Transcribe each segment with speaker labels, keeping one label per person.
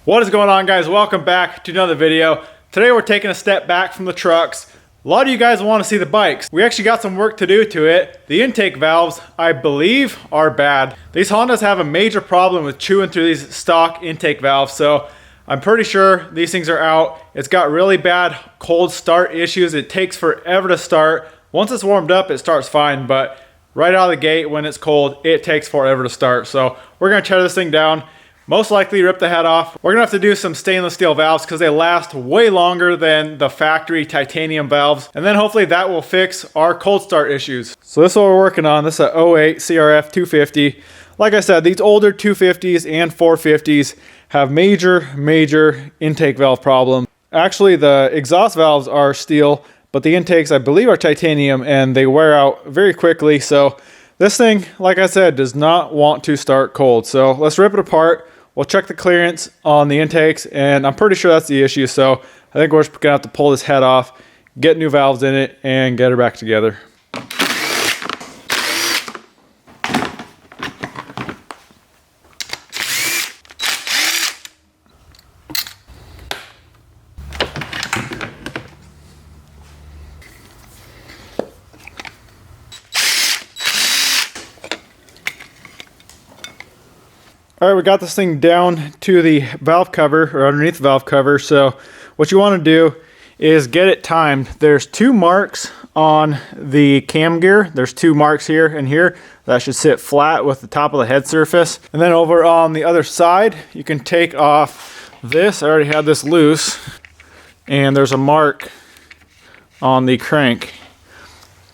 Speaker 1: What is going on, guys? Welcome back to another video. Today we're taking a step back from the trucks. A lot of you guys want to see the bikes. We actually got some work to do to it. The intake valves, I believe, are bad. These Hondas have a major problem with chewing through these stock intake valves, so I'm pretty sure these things are out. It's got really bad cold start issues. It takes forever to start. Once it's warmed up, it starts fine, but right out of the gate when it's cold, it takes forever to start. So we're gonna tear this thing down. Most likely rip the head off. We're gonna have to do some stainless steel valves because they last way longer than the factory titanium valves. And then hopefully that will fix our cold start issues. So this is what we're working on. This is a 08 CRF250. Like I said, these older 250s and 450s have major intake valve problems. Actually, the exhaust valves are steel, but the intakes, I believe, are titanium and they wear out very quickly. So this thing, like I said, does not want to start cold. So let's rip it apart. We'll check the clearance on the intakes, and I'm pretty sure that's the issue. So I think we're just gonna have to pull this head off, get new valves in it, and get her back together. All right, we got this thing down to the valve cover, or underneath the valve cover. So what you want to do is get it timed. There's two marks on the cam gear. There's two marks here and here that should sit flat with the top of the head surface. And then over on the other side, you can take off this. I already had this loose. And there's a mark on the crank.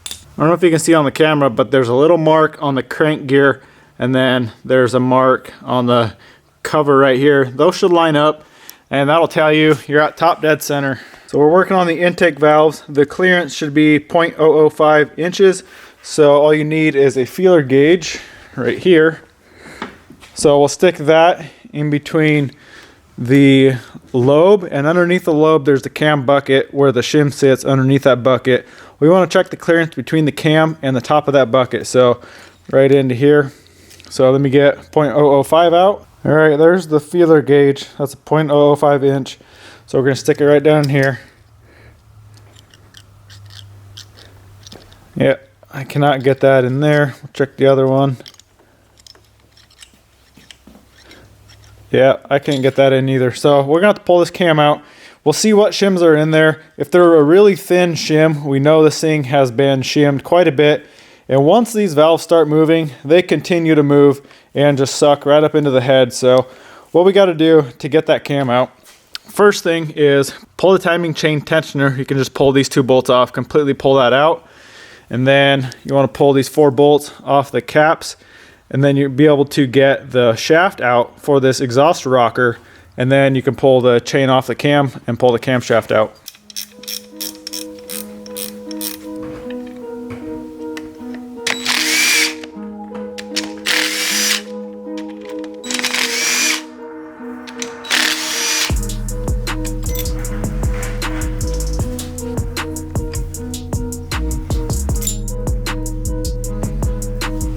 Speaker 1: I don't know if you can see on the camera, but there's a little mark on the crank gear. And then there's a mark on the cover right here. Those should line up, and that'll tell you you're at top dead center. So we're working on the intake valves. The clearance should be 0.005 inches. So all you need is a feeler gauge right here. So we'll stick that in between the lobe, and underneath the lobe there's the cam bucket where the shim sits underneath that bucket. We want to check the clearance between the cam and the top of that bucket. So right into here. So let me get 0.005 out. All right, there's the feeler gauge. That's a 0.005 inch. So we're gonna stick it right down here. Yeah, I cannot get that in there. We'll check the other one. Yeah, I can't get that in either. So we're gonna have to pull this cam out. We'll see what shims are in there. If they're a really thin shim, we know this thing has been shimmed quite a bit. And once these valves start moving, they continue to move and just suck right up into the head. So what we got to do to get that cam out, first thing is pull the timing chain tensioner. You can just pull these two bolts off, completely pull that out. And then you want to pull these 4 bolts off the caps. And then you'll be able to get the shaft out for this exhaust rocker. And then you can pull the chain off the cam and pull the camshaft out.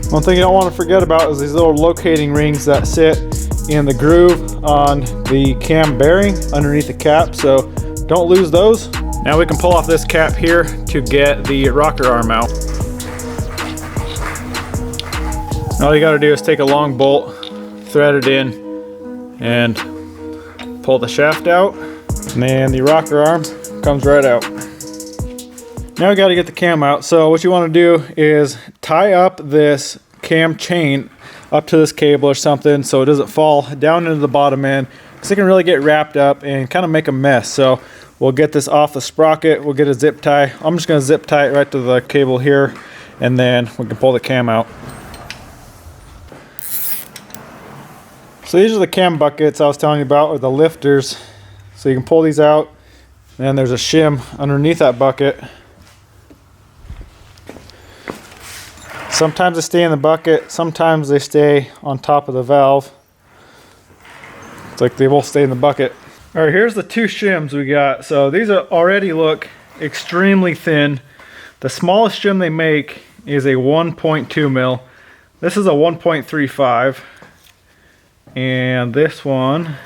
Speaker 1: One thing you don't want to forget about is these little locating rings that sit in the groove on the cam bearing underneath the cap, so don't lose those. Now we can pull off this cap here to get the rocker arm out. All you got to do is take a long bolt, thread it in, and pull the shaft out, and then the rocker arm comes right out. Now we got to get the cam out. So what you want to do is tie up this cam chain up to this cable or something so it doesn't fall down into the bottom end, because it can really get wrapped up and kind of make a mess. So we'll get this off the sprocket. We'll get a zip tie. I'm just going to zip tie it right to the cable here, and then we can pull the cam out. So these are the cam buckets I was telling you about, or the lifters. So you can pull these out, and then there's a shim underneath that bucket. Sometimes they stay in the bucket, sometimes they stay on top of the valve. It's like they both stay in the bucket. All right, here's the two shims we got. So these already look extremely thin. The smallest shim they make is a 1.2 mil. This is a 1.35. And this one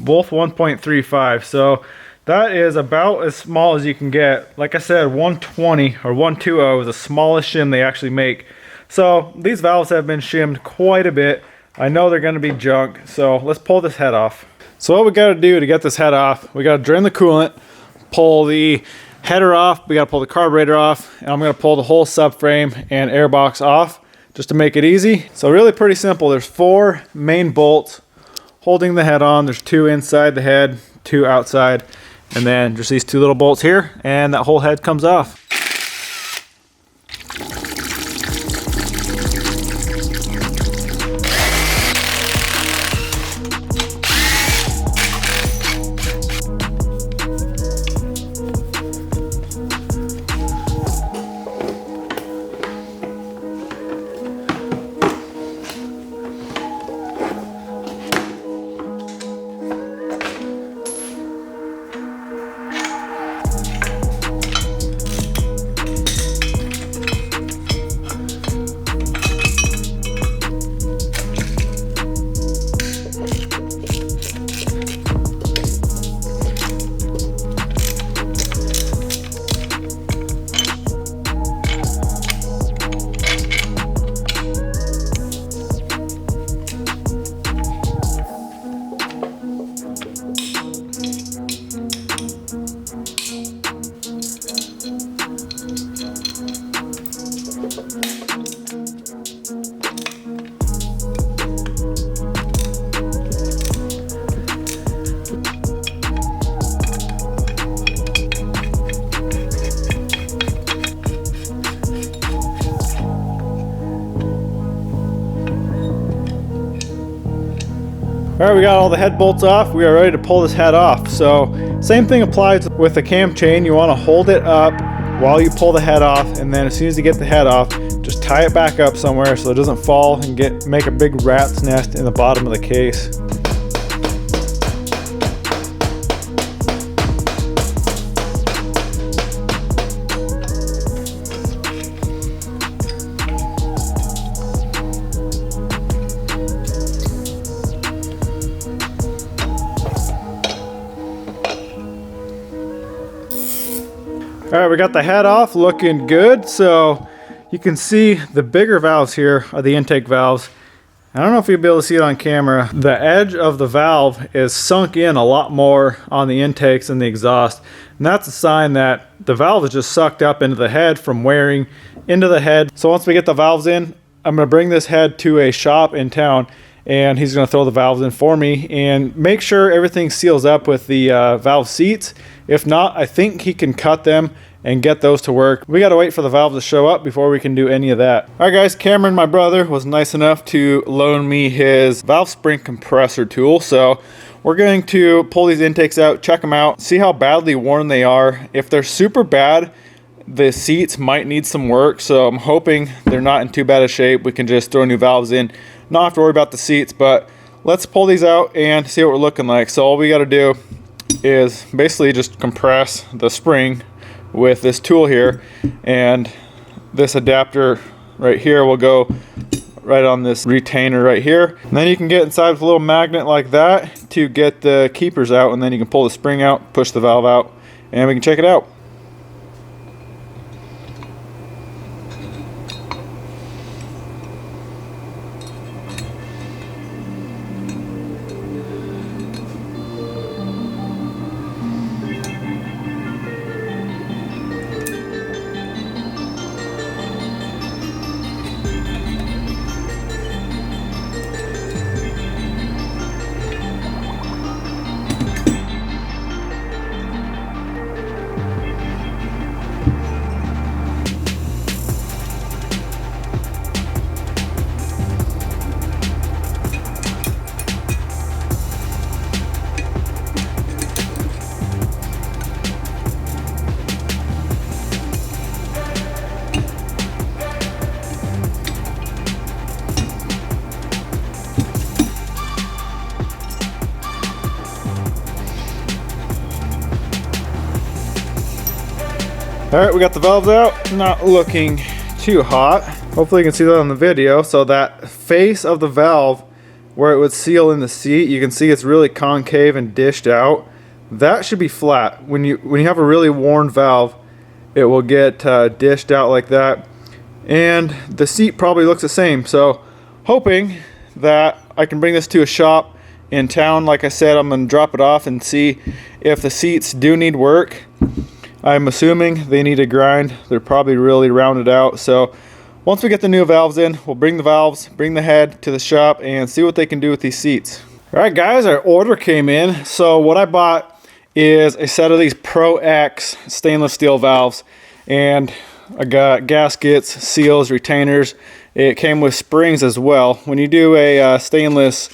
Speaker 1: both 1.35. So that is about as small as you can get. Like I said, 120 or 120 is the smallest shim they actually make. So these valves have been shimmed quite a bit. I know they're going to be junk, so let's pull this head off. So what we got to do to get this head off, we got to drain the coolant, pull the header off, we got to pull the carburetor off, and I'm going to pull the whole subframe and airbox off just to make it easy. So really pretty simple. There's 4 main bolts holding the head on. There's 2 inside the head, 2 outside, and then just these 2 little bolts here, and that whole head comes off. All right, we got all the head bolts off. We are ready to pull this head off. So same thing applies with the cam chain. You want to hold it up while you pull the head off, and then as soon as you get the head off, just tie it back up somewhere so it doesn't fall and make a big rat's nest in the bottom of the case. All right, we got the head off, looking good. So you can see the bigger valves here are the intake valves. I don't know if you'll be able to see it on camera. The edge of the valve is sunk in a lot more on the intakes than the exhaust. And that's a sign that the valve is just sucked up into the head from wearing into the head. So once we get the valves in, I'm gonna bring this head to a shop in town, and he's gonna throw the valves in for me and make sure everything seals up with the valve seats. If not, I think he can cut them and get those to work. We gotta wait for the valves to show up before we can do any of that. All right guys, Cameron, my brother, was nice enough to loan me his valve spring compressor tool. So we're going to pull these intakes out, check them out, see how badly worn they are. If they're super bad, the seats might need some work. So I'm hoping they're not in too bad a shape. We can just throw new valves in, not have to worry about the seats, but let's pull these out and see what we're looking like. So all we gotta do is basically just compress the spring with this tool here, and this adapter right here will go right on this retainer right here. And then you can get inside with a little magnet like that to get the keepers out, and then you can pull the spring out, push the valve out, and we can check it out. All right, we got the valves out, not looking too hot. Hopefully you can see that on the video. So that face of the valve where it would seal in the seat, you can see it's really concave and dished out. That should be flat. When you have a really worn valve, it will get dished out like that, and the seat probably looks the same. So hoping that I can bring this to a shop in town. Like I said, I'm gonna drop it off and see if the seats do need work. I'm assuming they need a grind. They're probably really rounded out. So once we get the new valves in, we'll bring the valves, bring the head to the shop, and see what they can do with these seats. All right, guys, our order came in. So what I bought is a set of these Pro X stainless steel valves, and I got gaskets, seals, retainers. It came with springs as well. When you do a stainless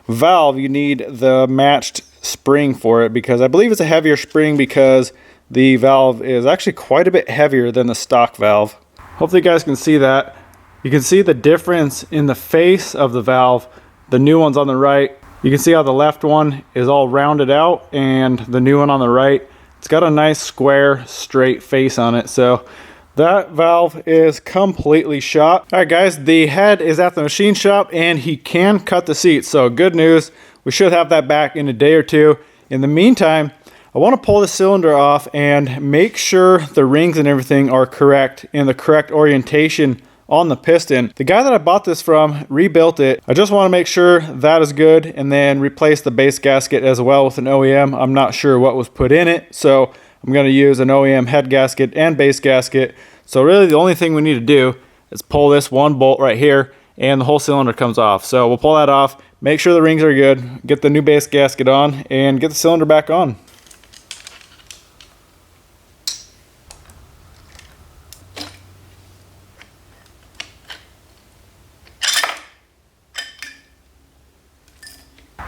Speaker 1: valve, you need the matched spring for it, because I believe it's a heavier spring because the valve is actually quite a bit heavier than the stock valve. Hopefully you guys can see that. You can see the difference in the face of the valve. The new one's on the right. You can see how the left one is all rounded out, and the new one on the right, it's got a nice square straight face on it. So that valve is completely shot. All right, guys, the head is at the machine shop and he can cut the seats. So good news, we should have that back in a day or two. In the meantime, I want to pull the cylinder off and make sure the rings and everything are correct in the correct orientation on the piston. The guy that I bought this from rebuilt it. I just want to make sure that is good, and then replace the base gasket as well with an OEM. I'm not sure what was put in it, so I'm going to use an OEM head gasket and base gasket. So really the only thing we need to do is pull this one bolt right here, and the whole cylinder comes off. So we'll pull that off, make sure the rings are good, get the new base gasket on, and get the cylinder back on.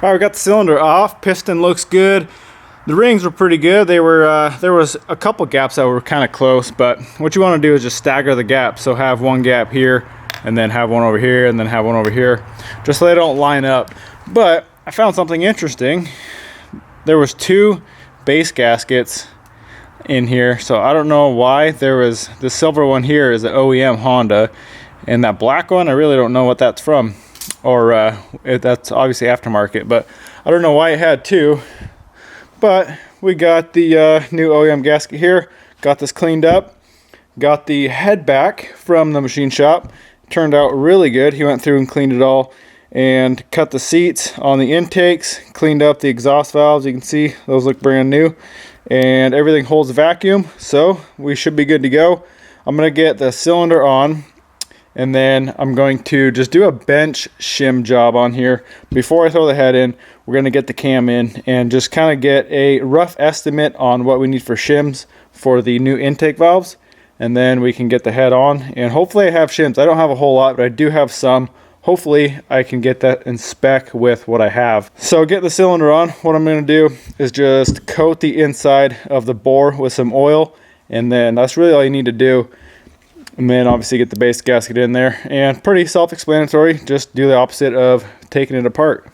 Speaker 1: All right, we got the cylinder off. Piston looks good. The rings were pretty good. They were there was a couple gaps that were kind of close, but what you want to do is just stagger the gaps. So have one gap here, and then have one over here, and then have one over here, just so they don't line up. But I found something interesting. There was two base gaskets in here, so I don't know why. There was the silver one here is an OEM Honda, and that black one, I really don't know what that's from. Or that's obviously aftermarket, but I don't know why it had two. But we got the new OEM gasket here, got this cleaned up, got the head back from the machine shop. Turned out really good. He went through and cleaned it all and cut the seats on the intakes, cleaned up the exhaust valves. You can see those look brand new, and everything holds vacuum, so we should be good to go. I'm gonna get the cylinder on, and then I'm going to just do a bench shim job on here. Before I throw the head in, we're going to get the cam in and just kind of get a rough estimate on what we need for shims for the new intake valves. And then we can get the head on, and hopefully I have shims. I don't have a whole lot, but I do have some. Hopefully I can get that in spec with what I have. So get the cylinder on. What I'm going to do is just coat the inside of the bore with some oil, and then that's really all you need to do. And then obviously get the base gasket in there, and pretty self-explanatory. Just do the opposite of taking it apart.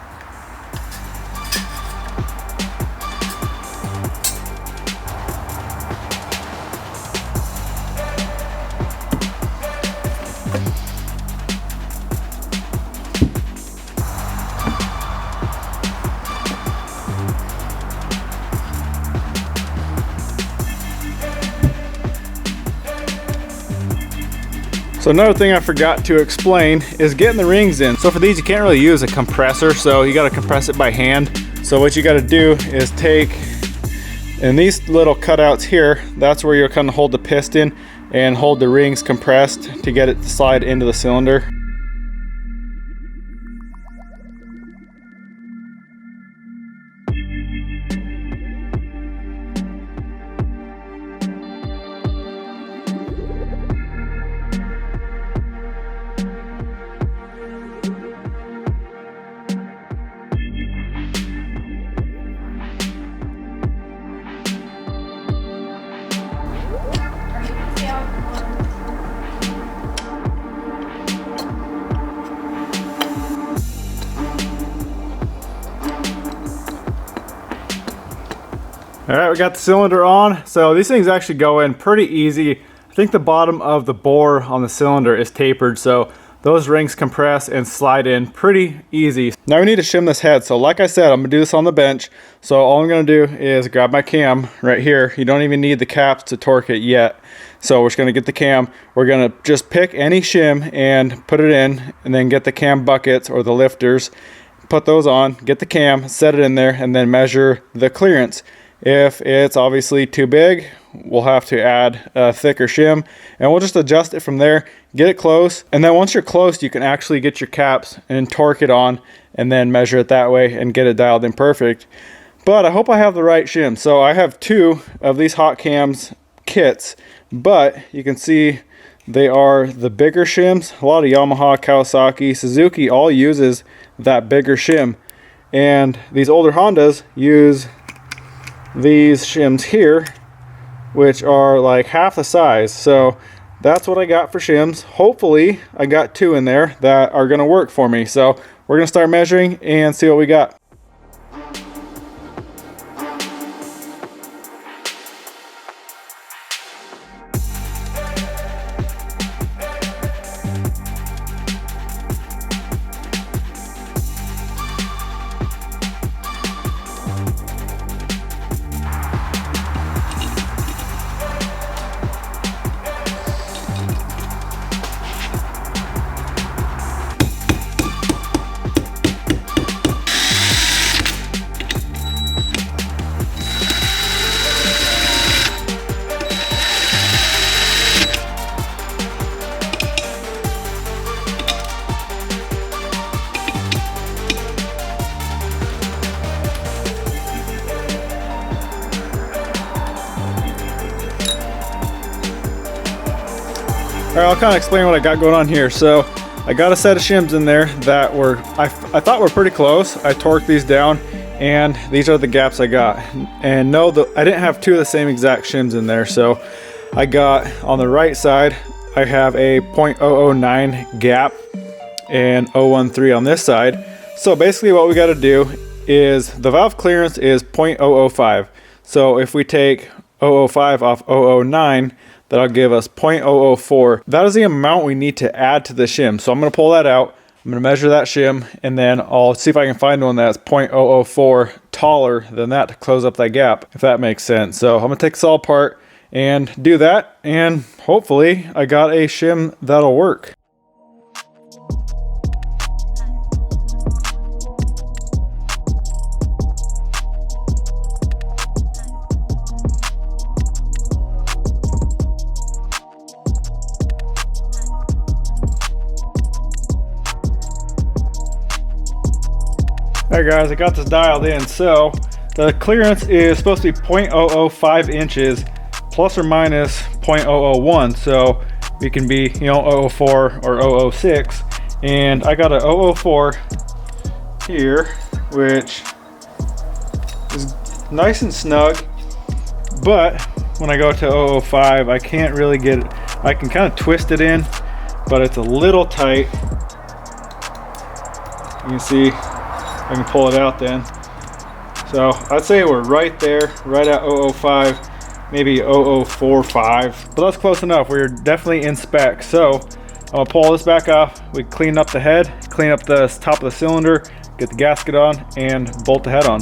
Speaker 1: So another thing I forgot to explain is getting the rings in. So for these, you can't really use a compressor, so you gotta compress it by hand. So what you gotta do is take, and these little cutouts here, that's where you'll kind of hold the piston and hold the rings compressed to get it to slide into the cylinder. All right, we got the cylinder on. So these things actually go in pretty easy. I think the bottom of the bore on the cylinder is tapered, so those rings compress and slide in pretty easy. Now we need to shim this head. So like I said, I'm gonna do this on the bench. So all I'm gonna do is grab my cam right here. You don't even need the caps to torque it yet. So we're just gonna get the cam. We're gonna just pick any shim and put it in, and then get the cam buckets or the lifters, put those on, get the cam, set it in there, and then measure the clearance. If it's obviously too big, we'll have to add a thicker shim, and we'll just adjust it from there, get it close, and then once you're close, you can actually get your caps and torque it on, and then measure it that way and get it dialed in perfect. But I hope I have the right shim. So I have 2 of these hot cams kits, but you can see they are the bigger shims. A lot of Yamaha, Kawasaki, Suzuki all uses that bigger shim, and these older Hondas use these shims here, which are like half the size. So that's what I got for shims. Hopefully I got 2 in there that are gonna work for me. So we're gonna start measuring and see what we got. All right, I'll kind of explain what I got going on here. So I got a set of shims in there that were, I thought were pretty close. I torqued these down, and these are the gaps I got. And no, I didn't have 2 of the same exact shims in there. So I got, on the right side, I have a 0.009 gap and 0.013 on this side. So basically what we got to do is, the valve clearance is 0.005. So if we take 0.005 off 0.009, that'll give us 0.004. That is the amount we need to add to the shim. So I'm going to pull that out. I'm going to measure that shim, and then I'll see if I can find one that's 0.004 taller than that to close up that gap, if that makes sense. So I'm going to take this all apart and do that, and hopefully I got a shim that'll work. Alright guys, I got this dialed in. So the clearance is supposed to be 0.005 inches plus or minus 0.001. So we can be, you know, 0.004 or 0.006. And I got a 0.004 here, which is nice and snug. But when I go to 0.005, I can't really get it. I can kind of twist it in, but it's a little tight. You can see I can pull it out then. So I'd say we're right there, right at 0.005, maybe 0.045, but that's close enough. We're definitely in spec. So I'm gonna pull this back off. We clean up the head, clean up the top of the cylinder, get the gasket on, and bolt the head on.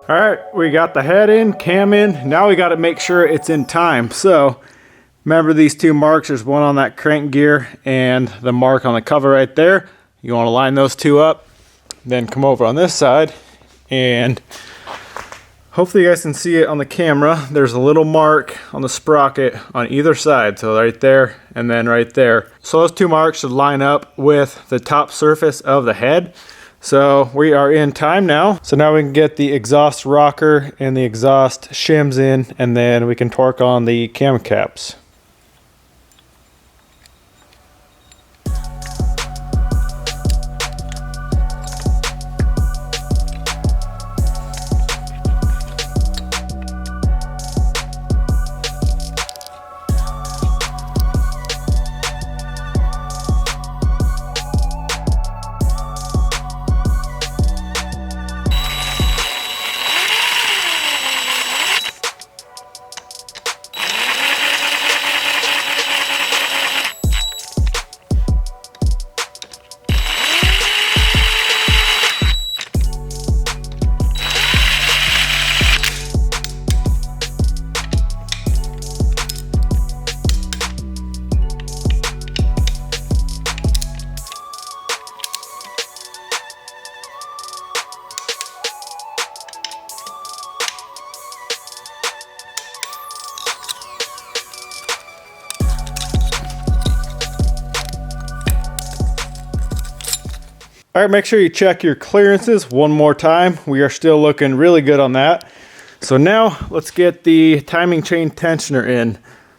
Speaker 1: All right, we got the head in, cam in. Now we got to make sure it's in time. So remember these 2 marks, there's one on that crank gear and the mark on the cover right there. You want to line those 2 up. Then come over on this side, and hopefully you guys can see it on the camera. There's a little mark on the sprocket on either side. So right there and then right there. So those two marks should line up with the top surface of the head. So we are in time now. So now we can get the exhaust rocker and the exhaust shims in, and then we can torque on the cam caps. All right, make sure you check your clearances one more time. We are still looking really good on that. So now let's get the timing chain tensioner in.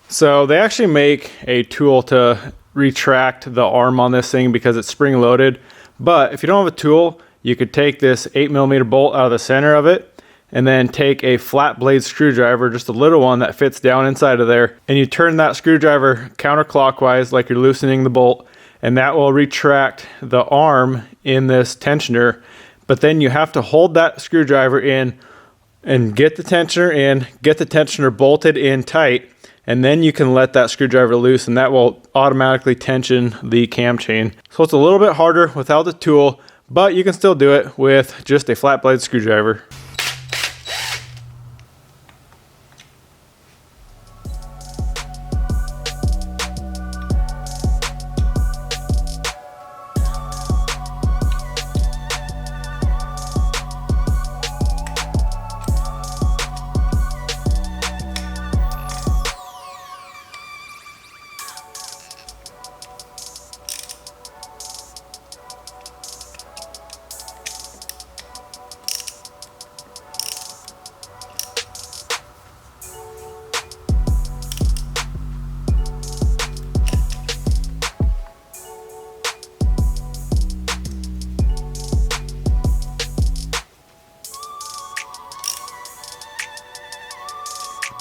Speaker 1: So they actually make a tool to retract the arm on this thing because it's spring loaded. But if you don't have a tool, you could take this 8mm bolt out of the center of it and then take a flat blade screwdriver, just a little one that fits down inside of there, and you turn that screwdriver counterclockwise like you're loosening the bolt, and that will retract the arm in this tensioner. But then you have to hold that screwdriver in and get the tensioner in, get the tensioner bolted in tight, and then you can let that screwdriver loose, and that will automatically tension the cam chain. So it's a little bit harder without the tool, but you can still do it with just a flat blade screwdriver.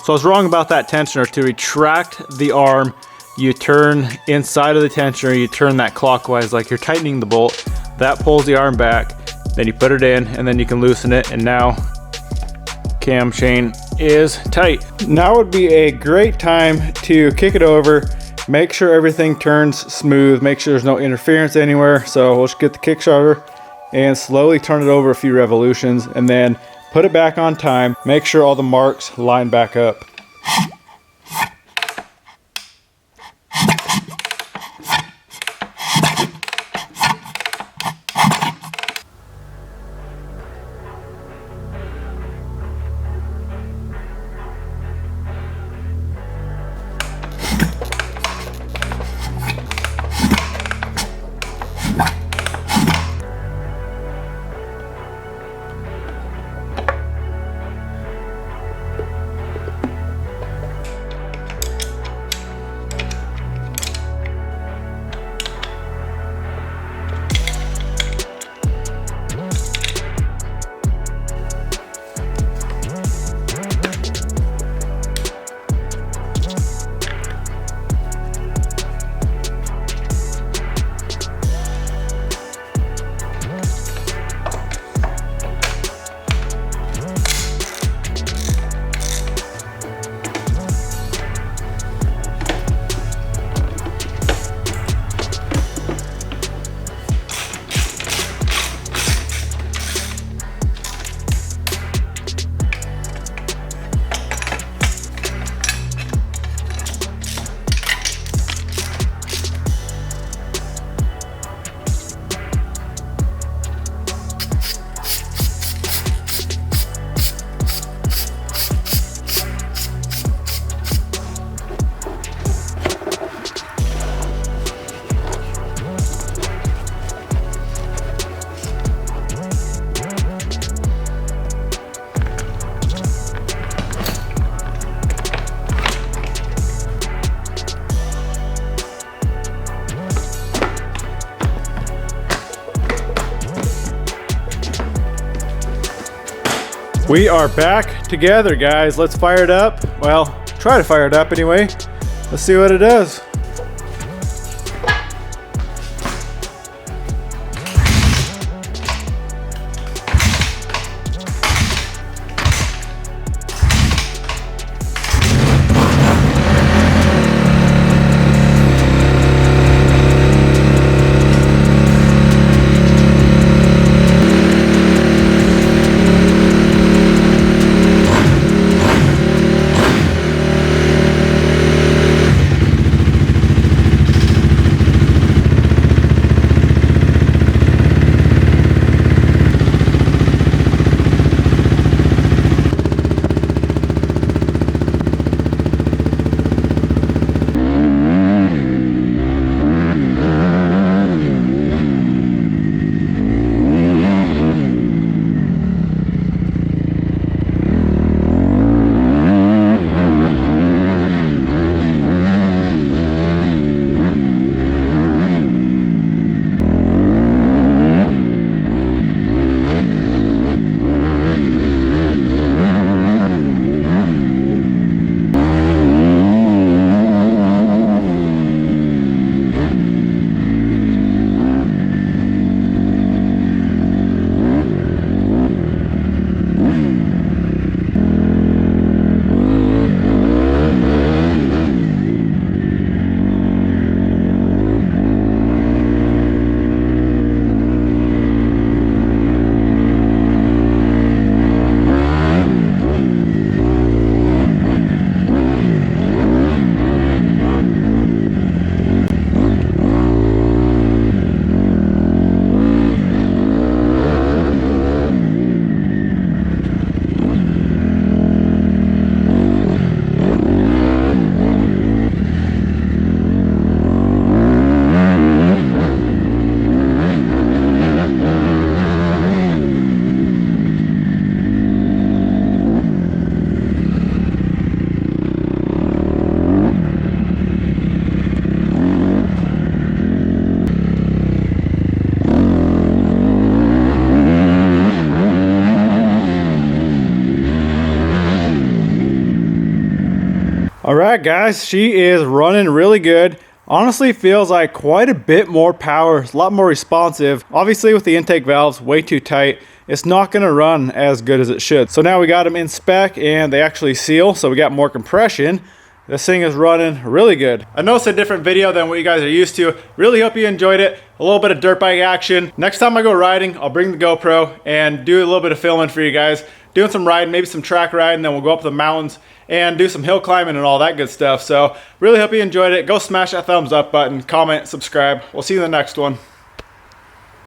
Speaker 1: So I was wrong about that tensioner. To retract the arm, you turn inside of the tensioner, you turn that clockwise like you're tightening the bolt. That pulls the arm back, then you put it in, and then you can loosen it, and now cam chain is tight. Now would be a great time to kick it over, make sure everything turns smooth, make sure there's no interference anywhere. So we'll just get the kick starter and slowly turn it over a few revolutions, and then put it back on time, make sure all the marks line back up. We are back together, guys. Let's fire it up. Well, try to fire it up anyway. Let's see what it does. Alright guys, she is running really good. Honestly feels like quite a bit more power, a lot more responsive. Obviously with the intake valves way too tight, it's not going to run as good as it should. So now we got them in spec and they actually seal, so we got more compression. This thing is running really good. I know it's a different video than what you guys are used to. Really hope you enjoyed it. A little bit of dirt bike action. Next time I go riding, I'll bring the GoPro and do a little bit of filming for you guys. Doing some riding, maybe some track riding, then we'll go up the mountains and do some hill climbing and all that good stuff. So really hope you enjoyed it. Go smash that thumbs up button, comment, subscribe. We'll see you in the next one.